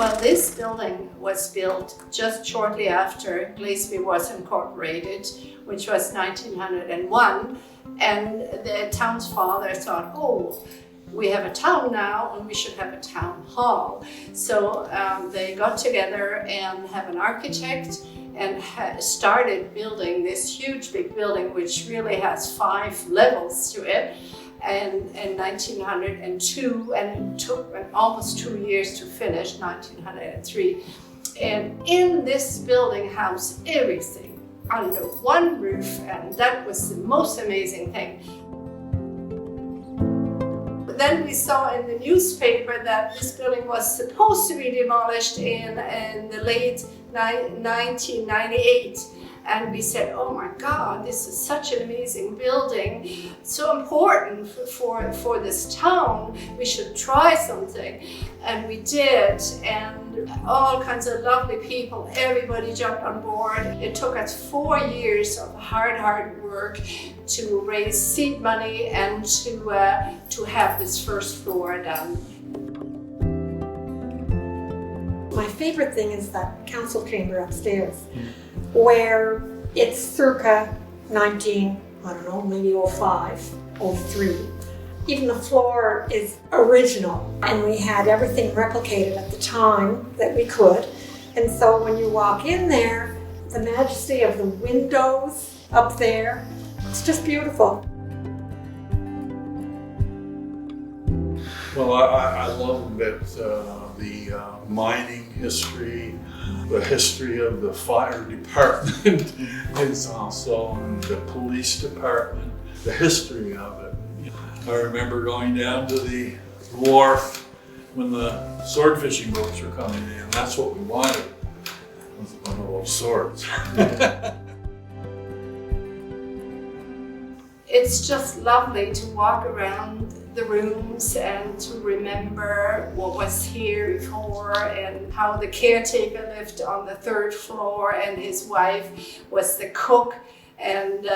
Well, this building was built just shortly after Glace Bay was incorporated, which was 1901. And the town's father thought, oh, we have a town now and we should have a town hall. So they got together and have an architect and started building this huge big building, which really has 5 levels to it. And in 1902, and it took almost 2 years to finish, 1903. And in this building housed everything under one roof, and that was the most amazing thing. But then we saw in the newspaper that this building was supposed to be demolished in the late 1998. And we said, oh my God, this is such an amazing building, so important for this town. We should try something. And we did, and all kinds of lovely people, everybody jumped on board. It took us 4 years of hard work to raise seed money and to have this first floor done. My favorite thing is that council chamber upstairs, where it's circa 19, I don't know, maybe 05, 03. Even the floor is original, and we had everything replicated at the time that we could. And so when you walk in there, the majesty of the windows up there, it's just beautiful. Well, I love that the mining history, the history of the fire department is also, and the police department, the history of it. I remember going down to the wharf when the sword fishing boats were coming in. That's what we wanted, was one of those swords. It's just lovely to walk around the rooms and to remember what was here before and how the caretaker lived on the 3rd floor and his wife was the cook, and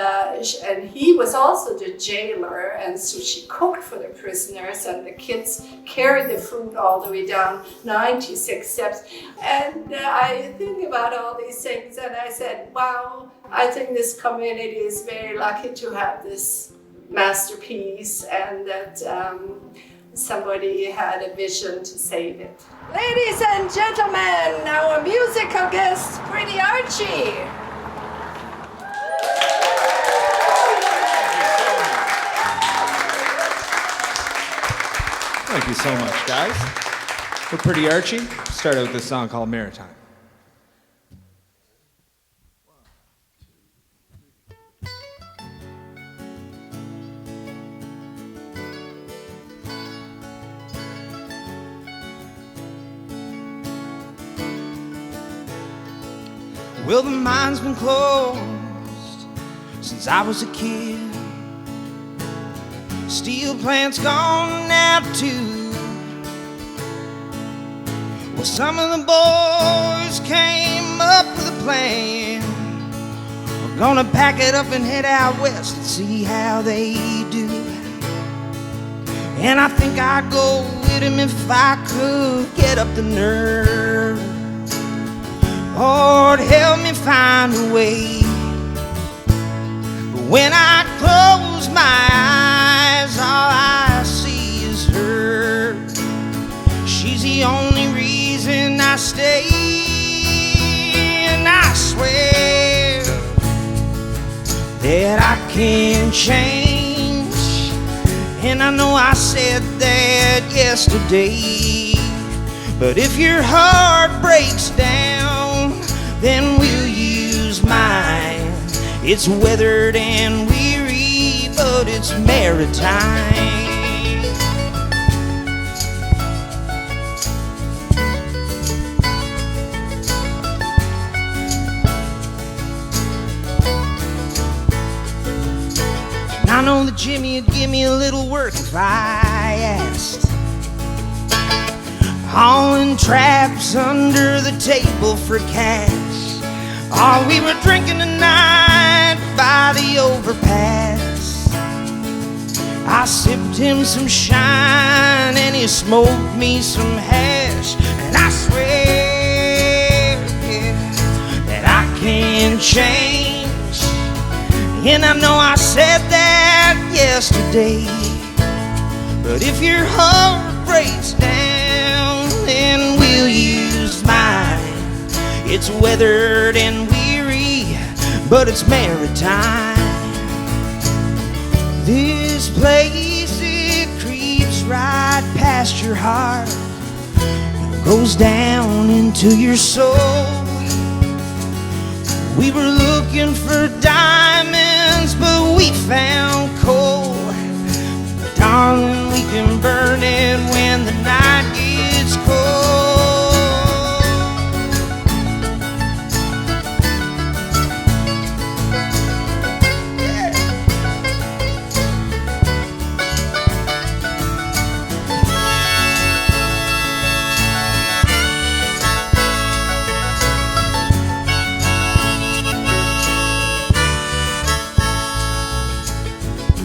he was also the jailer, and so she cooked for the prisoners and the kids carried the food all the way down 96 steps. And I think about all these things and I said, wow, I think this community is very lucky to have this masterpiece, and that somebody had a vision to save it. Ladies and gentlemen, our musical guest, Pretty Archie. Thank you so much, guys. We're Pretty Archie. Started with this song called Maritime. Well, the mine's been closed since I was a kid. Steel plant's gone now too. Well, some of the boys came up with a plan. We're gonna pack it up and head out west and see how they do. And I think I'd go with him if I could get up the nerve. Lord, help me find a way. But when I close my eyes, all I see is her. She's the only reason I stay, and I swear that I can't change. And I know I said that yesterday, but if your heart breaks down, then we'll use mine. It's weathered and weary, but it's maritime. And I know that Jimmy would give me a little work if I asked. Hauling traps under the table for cash. Oh, we were drinking tonight by the overpass. I sipped him some shine and he smoked me some hash. And I swear can change. And I know I said that yesterday, but if your heart breaks down, then we'll use mine. It's weathered and weary, but it's maritime. This place, it creeps right past your heart, goes down into your soul. We were looking for diamonds, but we found coal. Darling, we can burn it when the night gets cold.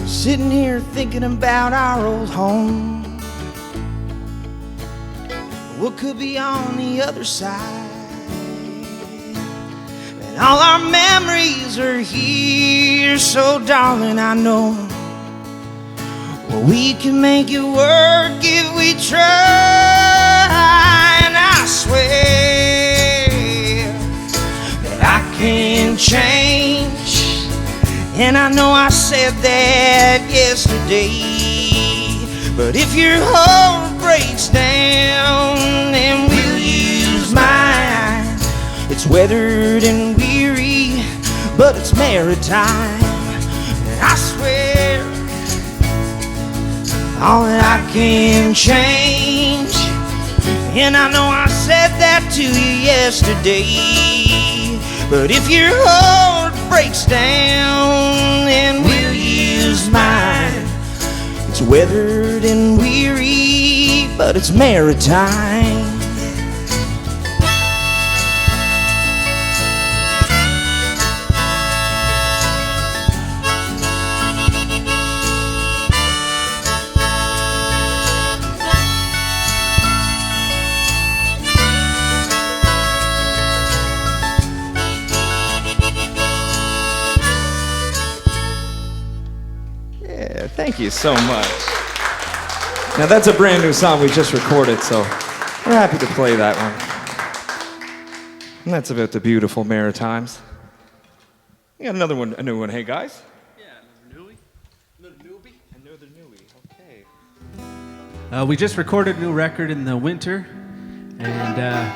Sitting here thinking about our old home, what could be on the other side, and all our memories are here. So darling, I know we can make it work if we try. And I swear that I can change. And I know I said that yesterday, but if your heart breaks down, then we'll use mine. It's weathered and weary, but it's maritime. And I swear, all that I can change. And I know I said that to you yesterday, but if your heart breaks down, then we'll use mine. It's weathered and weary, but it's maritime. Thank you so much. Now that's a brand new song we just recorded, so we're happy to play that one. And that's about the beautiful Maritimes. We got another one, a new one. Hey guys. Yeah, another newie. Another newbie. Another newie. Okay. We just recorded a new record in the winter, and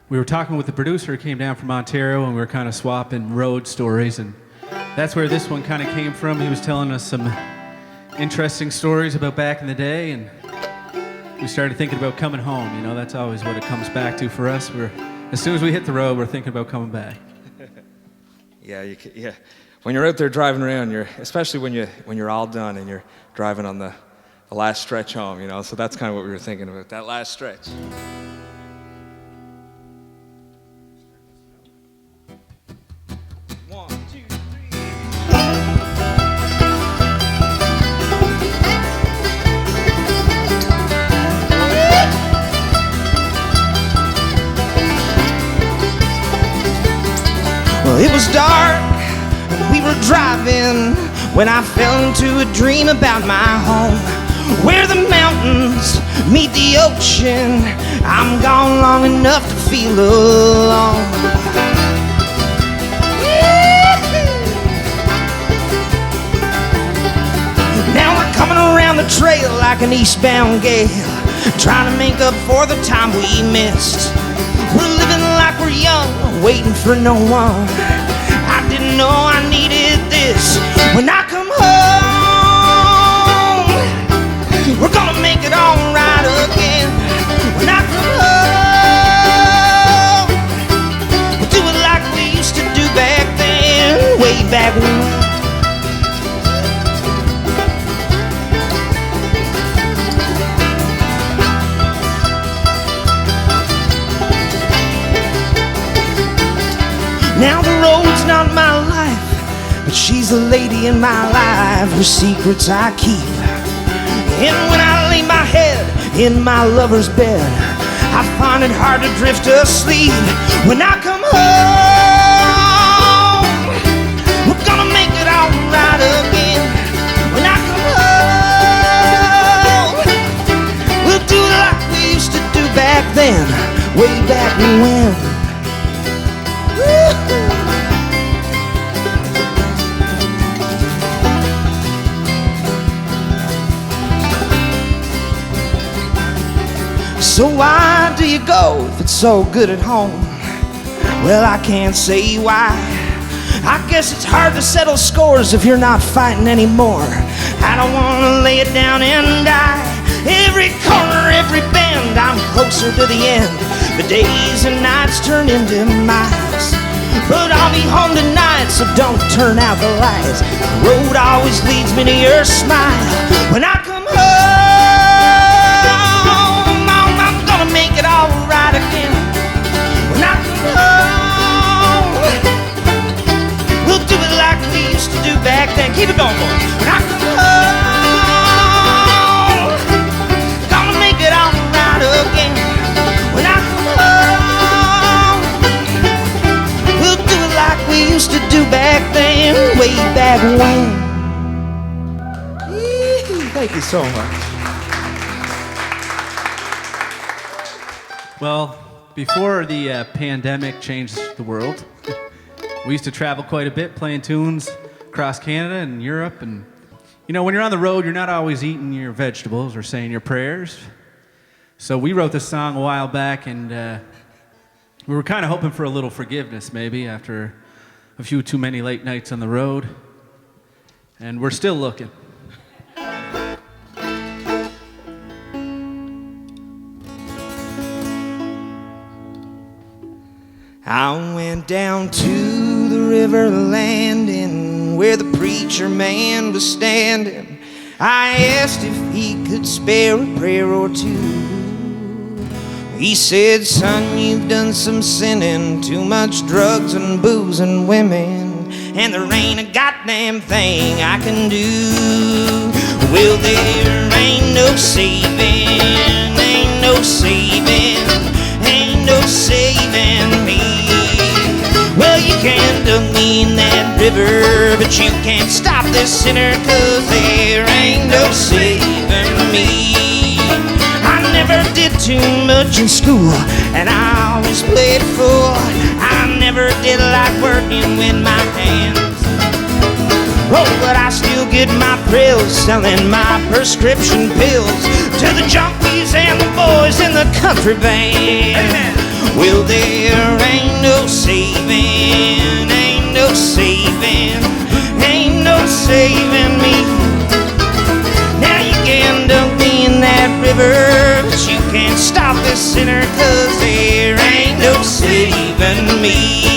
we were talking with the producer who came down from Ontario, and we were kind of swapping road stories, and that's where this one kind of came from. He was telling us some interesting stories about back in the day, and we started thinking about coming home. You know, that's always what it comes back to for us. As soon as we hit the road, we're thinking about coming back. Yeah, when you're out there driving around, especially when you're all done and you're driving on the last stretch home, you know. So that's kind of what we were thinking about, that last stretch. It was dark, and we were driving when I fell into a dream about my home, where the mountains meet the ocean. I'm gone long enough to feel alone. Now we're coming around the trail like an eastbound gale, trying to make up for the time we missed. We're living like we're young, waiting for no one. I didn't know I needed this. When I come home, we're gonna make it all right again. When I come home, we'll do it like we used to do back then, way back when. Now the road's not my life, but she's the lady in my life, her secrets I keep. And when I lay my head in my lover's bed, I find it hard to drift asleep. When I come home, way back when. So why do you go if it's so good at home? Well, I can't say why. I guess it's hard to settle scores if you're not fighting anymore. I don't want to lay it down and die. Every corner, every bend, I'm closer to the end. The days and nights turn into miles. But I'll be home tonight, so don't turn out the lights. The road always leads me to your smile. When I come home, I'm gonna make it all right again. When I come home, we'll do it like we used to do back then. Keep it going, boys. When I come home, gonna make it all right again. When I come home, we'll do it like we used to do back then, way back when. Thank you so much. Well, before the pandemic changed the world, we used to travel quite a bit, playing tunes across Canada and Europe. And, you know, when you're on the road, you're not always eating your vegetables or saying your prayers. So we wrote this song a while back, and we were kind of hoping for a little forgiveness, maybe, after a few too many late nights on the road. And we're still looking. I went down to the river landing where the preacher man was standing. I asked if he could spare a prayer or two. He said, son, you've done some sinning, too much drugs and booze and women, and there ain't a goddamn thing I can do. Well, there ain't no saving, ain't no saving, ain't no saving me. Well, you can dunk me in that river, but you can't stop this sinner, 'cause there ain't no saving me. I never did too much in school, and I always played fool. I never did like working with my hands. Oh, but I still get my thrills selling my prescription pills to the junkies and the boys in the country band. Amen. Well, there ain't no saving, ain't no saving, ain't no saving me. Now you can dunk me in that river, but you can't stop this sinner, 'cause there ain't no saving me.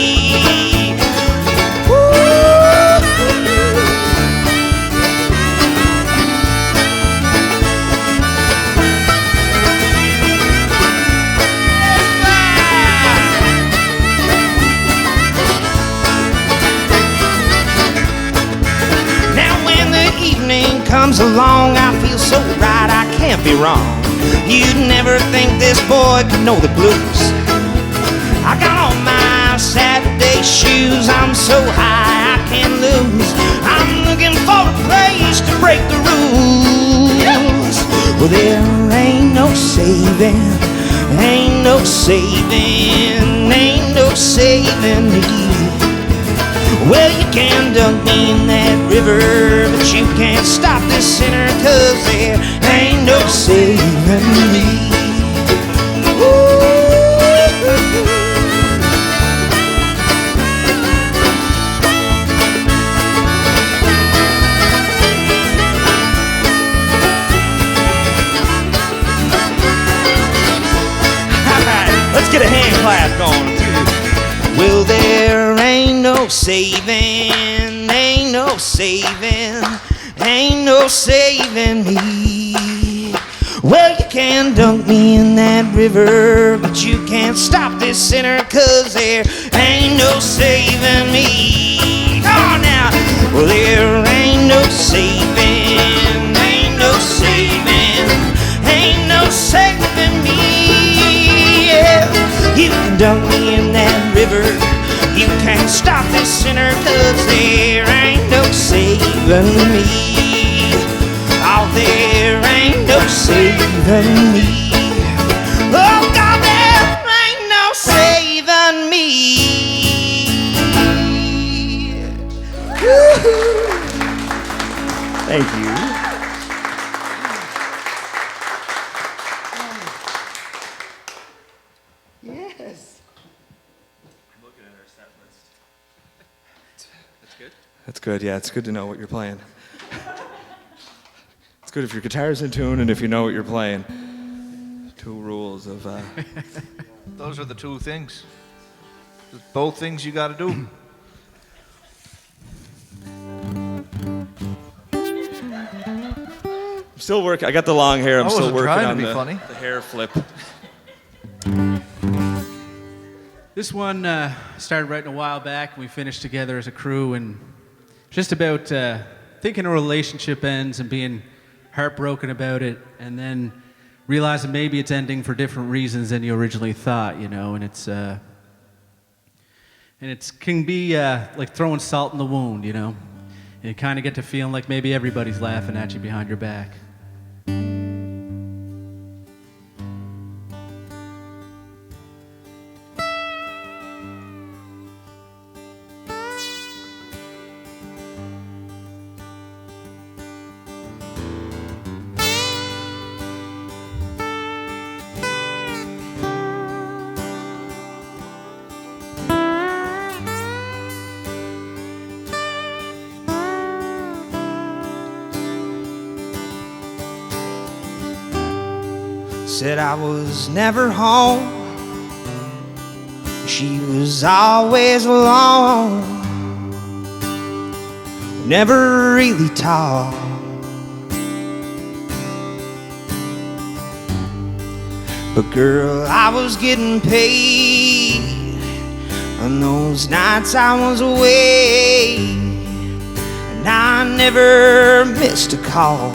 Comes along, I feel so right, I can't be wrong. You'd never think this boy could know the blues. I got on my Saturday shoes, I'm so high I can't lose. I'm looking for a place to break the rules. Well, there ain't no saving, ain't no saving, ain't no saving me. Well, you can dunk me in that river, but you can't stop this sinner, 'cause there ain't no saving me. Ooh. All right, let's get a hand clap going, too. Well, there ain't no saving, ain't no saving, ain't no saving me. Well, you can dunk me in that river, but you can't stop this sinner, 'cause there ain't no saving me. Come on now. Well, there ain't no saving, ain't no saving, ain't no saving me. Yeah. You can dunk me in that river, you can't stop this sinner, 'cause there ain't no saving me. Oh, there ain't no saving me. Oh, God, there ain't Thank you. Yes. I'm looking at our set list. That's good? That's good, yeah. It's good to know what you're playing. It's good if your guitar's in tune and if you know what you're playing. Two rules of... Those are the two things. Both things you got to do. I'm still working. I got the long hair. I'm still working on the hair flip. This one started writing a while back, and we finished together as a crew, and just about thinking a relationship ends and being heartbroken about it, and then realizing maybe it's ending for different reasons than you originally thought, you know, and it's can be like throwing salt in the wound, you know. You kind of get to feeling like maybe everybody's laughing at you behind your back. Said I was never home. She was always alone. Never really talked. But girl, I was getting paid on those nights I was away, and I never missed a call.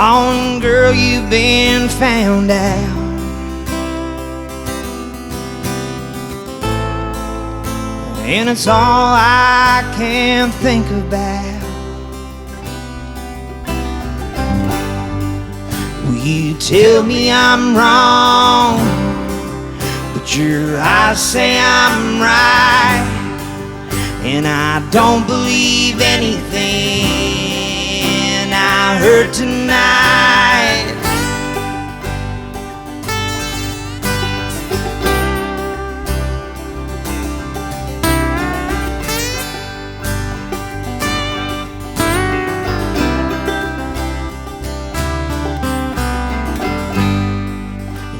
Oh, girl, you've been found out. And it's all I can think about. Will you tell me I'm wrong? But your eyes say I'm right, and I don't believe anything I heard tonight.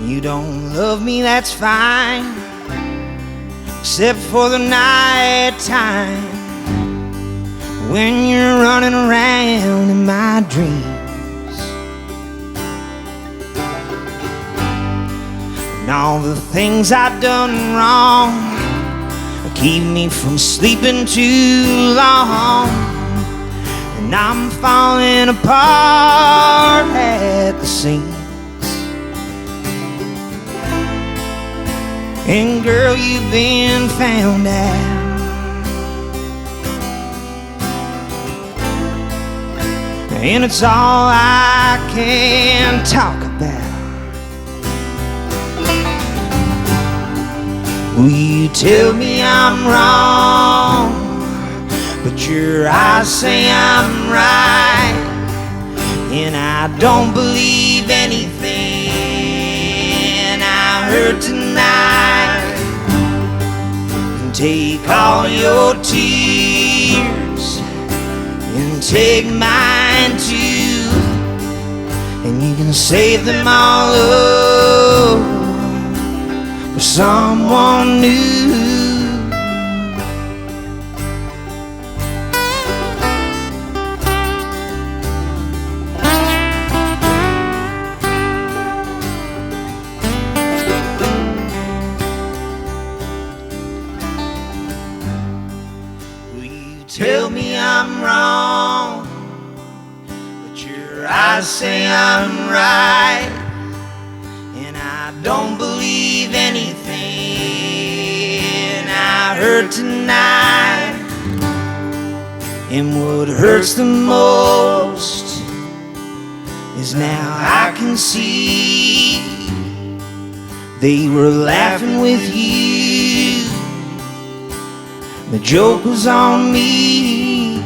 You don't love me, that's fine, except for the night time, when you're running around in my dreams, and all the things I've done wrong keep me from sleeping too long, and I'm falling apart at the seams. And girl, you've been found out. And it's all I can talk about. Will you tell me I'm wrong? But your eyes say I'm right, and I don't believe anything I heard tonight. And take all your tears and take mine too, and you can save them all up for someone new. Will you tell me I'm wrong? But your eyes say I'm right, and I don't believe anything I heard tonight. And what hurts the most is now I can see they were laughing with you The joke was on me.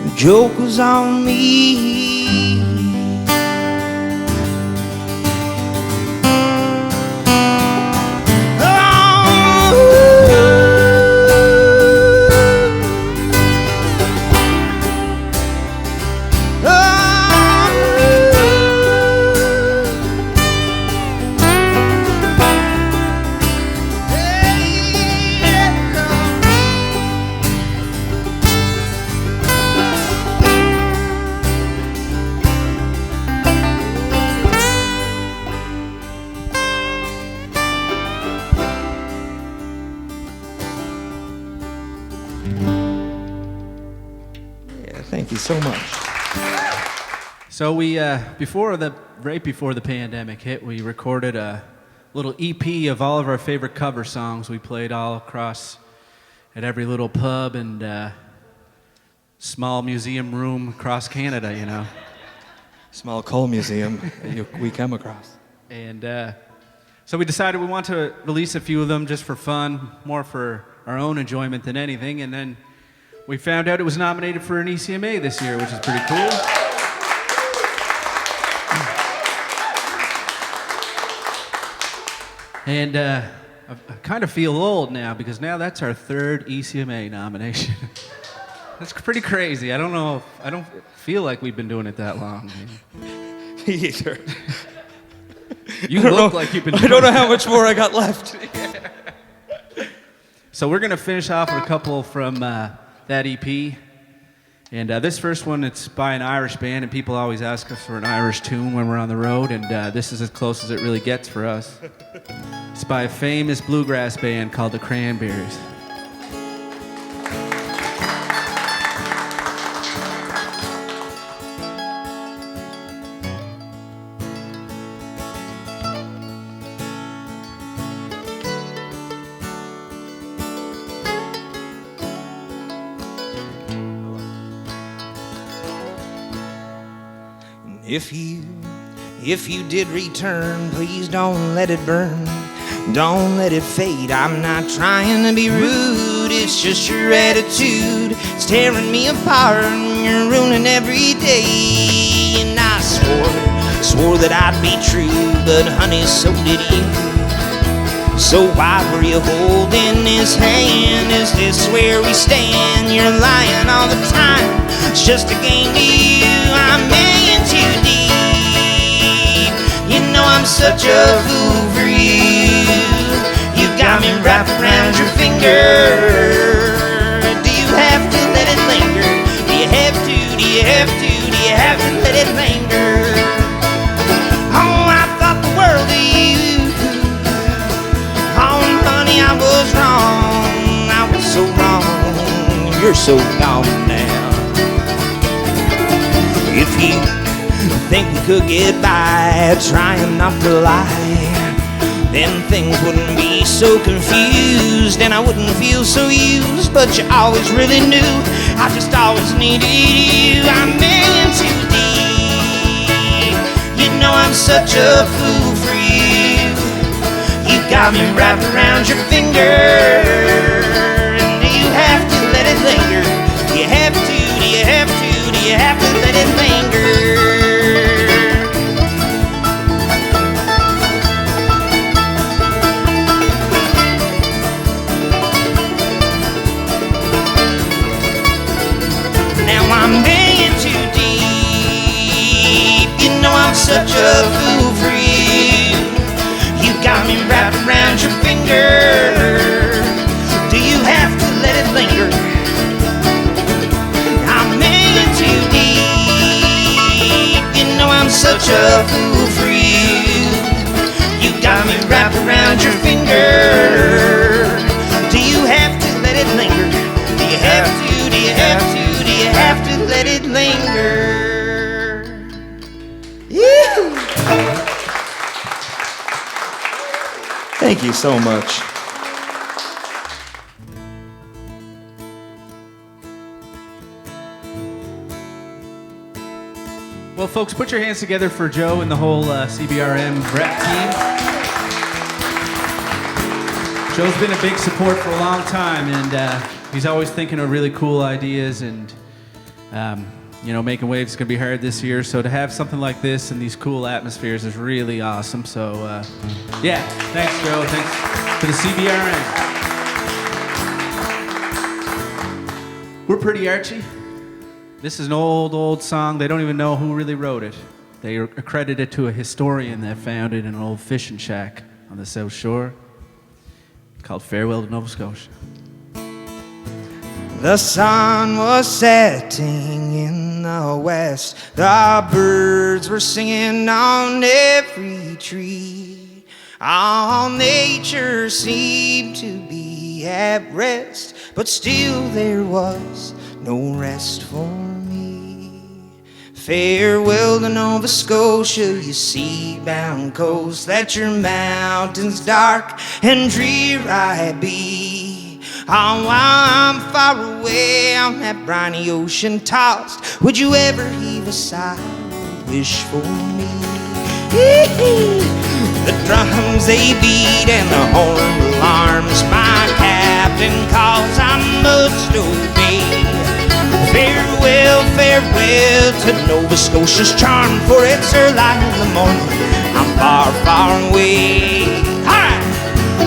The joke was on me. Thank you so much. So we, right before the pandemic hit, we recorded a little EP of all of our favorite cover songs. We played all across at every little pub and small museum room across Canada, you know. Small coal museum we come across. And so we decided we want to release a few of them just for fun, more for our own enjoyment than anything. And then we found out it was nominated for an ECMA this year, which is pretty cool. And I kind of feel old now because now that's our third ECMA nomination. That's pretty crazy. I don't feel like we've been doing it that long. Me either. You look like you've been doing it. I don't know how much more I got left. So we're going to finish off with a couple from that EP. And this first one, it's by an Irish band, and people always ask us for an Irish tune when we're on the road, and this is as close as it really gets for us. It's by a famous bluegrass band called the Cranberries. If you did return, please don't let it burn. Don't let it fade. I'm not trying to be rude. It's just your attitude. It's tearing me apart and you're ruining every day. And I swore that I'd be true, but honey, so did you. So why were you holding his hand? Is this where we stand? You're lying all the time. It's just a game to you. I'm in too deep. You know I'm such a fool for you. You got me wrapped around your finger. Do you have to let it linger? Do you have to, do you have to, do you have to let it linger? Oh, I thought the world of you. Oh, honey, I was wrong. I was so wrong. You're so gone now. If you think we could get by trying not to lie, then things wouldn't be so confused and I wouldn't feel so used. But you always really knew I just always needed you. I'm in too deep. You know I'm such a fool for you. You got me wrapped around your finger. And do you have to let it linger? Do you have to, do you have to, do you have to let it linger? I'm in too deep. You know I'm such a fool for you. You got me wrapped around your finger. Do you have to let it linger? I'm in too deep. You know I'm such a fool for you. You got me wrapped around your finger. Do you have to let it linger? Do you have to, do you have to? You have to let it linger. Yeah. Thank you so much. Well, folks, put your hands together for Joe and the whole CBRM rep team. Joe's been a big support for a long time, and he's always thinking of really cool ideas, and you know, making waves is going to be hard this year, so to have something like this and these cool atmospheres is really awesome. So yeah, thanks Joe, thanks for the CBRN. We're Pretty Archie. This is an old song. They don't even know who really wrote it. They accredit it to a historian that found it in an old fishing shack on the South Shore called Farewell to Nova Scotia. The sun was setting in the west. The birds were singing on every tree. All nature seemed to be at rest, but still there was no rest for me. Farewell to Nova Scotia, you sea-bound coast. Let your mountains dark and drear I be. Oh, while I'm far away on that briny ocean tossed, would you ever heave a sigh or wish for me? The drums they beat and the horn alarms, my captain calls, I must obey. Farewell, farewell to Nova Scotia's charm, for it's early in the morning, I'm far, far away. Hi!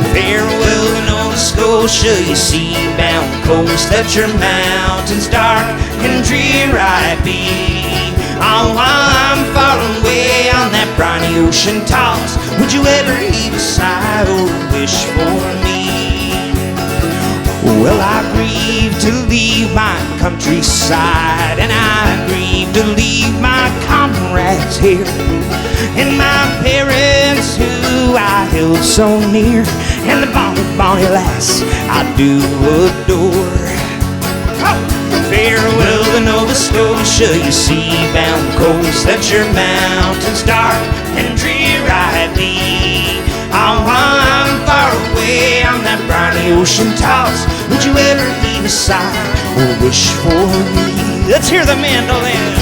Farewell to Nova Scotia, you sea-bound coast. Let your mountains dark and drear I be. Oh, while I'm far away on that briny ocean toss, would you ever heave a sigh or wish for me? Well, I grieve to leave my countryside, and I grieve to leave my comrades here, and my parents who I held so near, and the bonny, bonny lass I do adore. Oh! Farewell to Nova Scotia, you sea-bound coast. Let your mountains dark and drear I be. Oh, while I'm far away on that briny ocean toss, would you ever heave a sigh or wish for me? Let's hear the mandolin.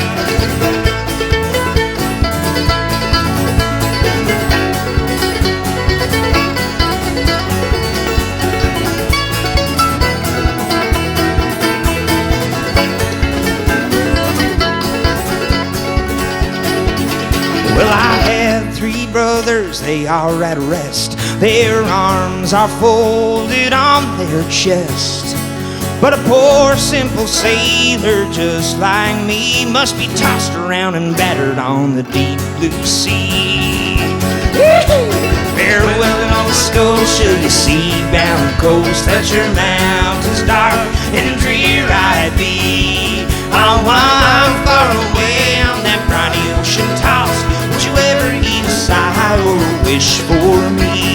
Well, I had 3 brothers, they are at rest. Their arms are folded on their chest. But a poor simple sailor just like me must be tossed around and battered on the deep blue sea. Farewell to Nova Scotia, you sea-bound coast. Let your mountains dark and drear I be. Oh, while I'm far away on that briny ocean toss, would you ever heave a sigh or wish for me?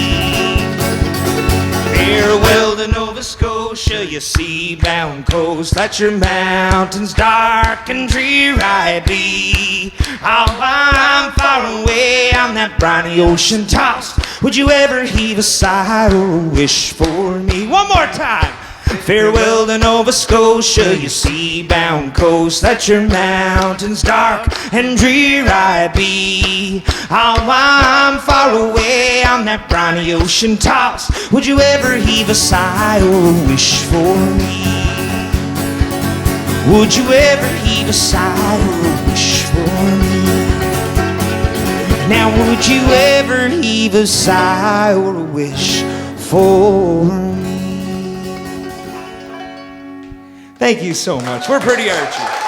Farewell to Nova Scotia, you sea-bound coast. Let your mountains dark and drear I be. Oh, while I'm far away on that briny ocean toss, would you ever heave a sigh or wish for me? One more time. Farewell to Nova Scotia, you sea-bound coast. Let your mountains dark and drear I be. Oh, while I'm far away on that briny ocean toss, would you ever heave a sigh or wish for me? Would you ever heave a sigh or wish for me? Now would you ever heave a sigh or wish for me? Thank you so much. We're Pretty Archie.